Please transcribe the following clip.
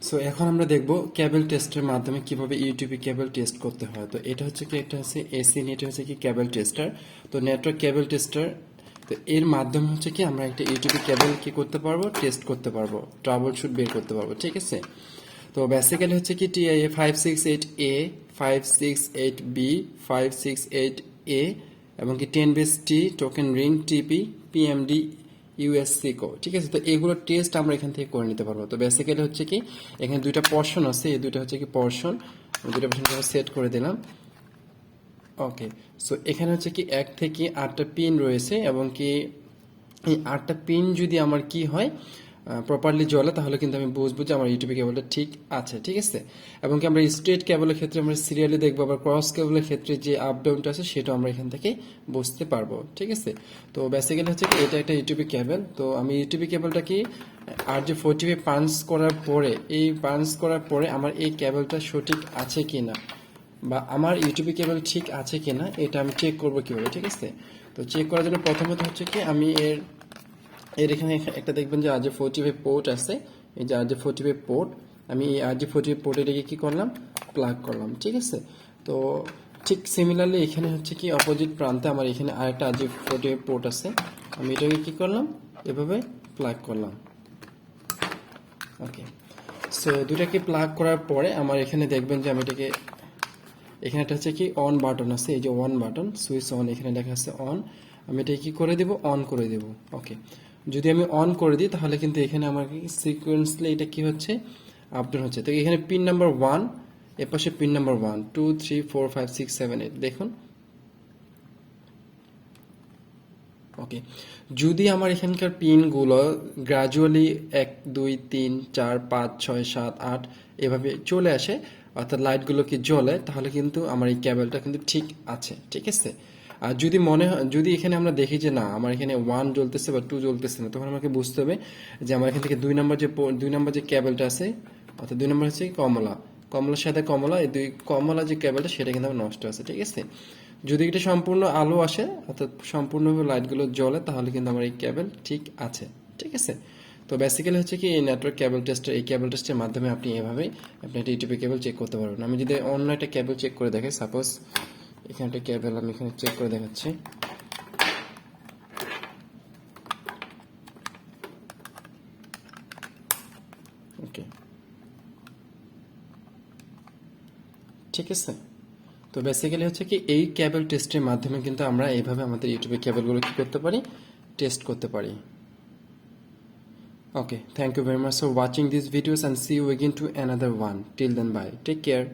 So এখন আমরা দেখব কেবল টেস্টের মাধ্যমে কিভাবে ইউটিউবে কেবল টেস্ট করতে হয়। তো এটা হচ্ছে কি, একটা হচ্ছে এসি, এটা হচ্ছে কি কেবল টেস্টার। তো নেটওয়ার্ক কেবল টেস্টার, তো এর মাধ্যমে হচ্ছে কি আমরা একটা ইউটিউবে কেবল কি করতে পারবো, টেস্ট করতে পারবো, ট্রাবল শুট বের করতে পারবো, ঠিক আছে। তো বেসিক্যালি হচ্ছে কি টিআইএ 568A, 568B, 568A এবং কি 10base T, টোকেন রিং, টিপি, পিএমডি, ইউএসসিকো, ঠিক আছে। তো এগুলো টেস্ট আমরা এখান থেকে করে নিতে পারবো। তো বেসিক্যালি হচ্ছে কি এখানে দুইটা পোর্শন আছে, এই দুইটা হচ্ছে কি পোর্শন, দুইটা পোর্শন সেট করে দিলাম। ওকে, সো এখানে হচ্ছে কি 1 থেকে 8টা পিন রয়েছে এবং কি এই 8টা পিন যদি আমার কি হয় প্রপারলি জ্বলে, তাহলে কিন্তু আমি বুঝবো যে আমার ইউটিউবে কেবলটা ঠিক আছে, ঠিক আছে। এবং কি আমরা স্ট্রেট কেবলের ক্ষেত্রে আমরা সিরিয়ালি দেখবো, আবার ক্রস কেবলের ক্ষেত্রে যে আপ ডাউনটা আছে সেটা আমরা এখান থেকে বুঝতে পারবো, ঠিক আছে। তো বেসিক্যালি হচ্ছে কি এটা একটা ইউটিউবে কেবল। তো আমি ইউটিউবে কেবলটা কি RJ40 পাঞ্চ করার পরে, এই পাঞ্চ করার পরে আমার এই কেবলটা সঠিক আছে কিনা বা আমার ইউটিউবে কেবল ঠিক আছে কিনা এটা আমি চেক করবো কিভাবে, ঠিক আছে। তো চেক করার জন্য প্রথমত হচ্ছে কি আমি এর এখানে একটা দেখবেন যে RJ40 পোর্ট আছে, এই যে RJ40 পোর্ট, আমি এই RJ40 পোর্টে রেখে কি করলাম, প্লাগ করলাম, ঠিক আছে। তো ঠিক সিমিলারলি এখানে হচ্ছে কি অপোজিট প্রান্তে আমার এখানে আরেকটা RJ40 পোর্ট আছে, আমি এটাকে কি করলাম, এভাবে প্লাগ করলাম। ওকে, সো দুটাকে প্লাগ করার পরে আমার এখানে দেখবেন যে আমি এটাকে, এখানে একটা হচ্ছে কি অন বাটন আছে, এই যে অন বাটন, সুইচ অন, এখানে লেখা আছে অন, আমি এটা কি করে দেব, অন করে দেব। ওকে, যদি আমি অন করে দিই তাহলে কিন্তু এখানে আমার সিকোয়েন্সলি এটা কি হচ্ছে, আপডেট হচ্ছে। তো এখানে পিন নাম্বার 1, এর পাশে পিন নাম্বার 1, 2, 3, 4, 5, 6, 7, 8 দেখুন। ওকে, যদি আমার এখানকার পিনগুলো গ্রাজুয়ালি 1, 2, 3, 4, 5, 6, 7, 8 এভাবে চলে আসে, অর্থাৎ লাইটগুলো কি জ্বলে, তাহলে কিন্তু আমার এই কেবলটা কিন্তু ঠিক আছে, ঠিক আছে। আর যদি মনে হয়, যদি এখানে আমরা দেখি যে না আমার এখানে 1 জ্বলতেছে বা 2 জ্বলতেছে না, তখন আমাকে বুঝতে হবে যে আমার এখান থেকে 2 নম্বর যে কেবলটা আছে, অর্থাৎ 2 নম্বর হচ্ছে কমলা, কমলার সাথে কমলা, এই দুই কমলা যে কেবলটা সেটা কিন্তু আমার নষ্ট আছে, ঠিক আছে। যদি এটা সম্পূর্ণ আলো আসে, অর্থাৎ সম্পূর্ণভাবে লাইটগুলো জ্বলে, তাহলে কিন্তু আমার এই কেবল ঠিক আছে, ঠিক আছে। তো বেসিক্যালি হচ্ছে কি এই নেটওয়ার্ক কেবল টেস্টার, এই কেবল টেস্টের মাধ্যমে আপনি এভাবেই আপনি একটা ইউটিউবে কেবল চেক করতে পারবেন। আমি যদি অন্য একটা কেবল চেক করে দেখাই, সাপোজ এখানে একটা কেবল আমি এখানে চেক করে দেখাচ্ছি। ওকে, ঠিক আছে। তো বেসিক্যালি হচ্ছে কি এই কেবল টেস্টের মাধ্যমে কিন্তু আমরা এইভাবে আমাদের ইউটিউবে কেবলগুলো কি করতে পারি, টেস্ট করতে পারি। Okay, thank you very much for watching these videos and see you again to another one. Till then, bye. Take care.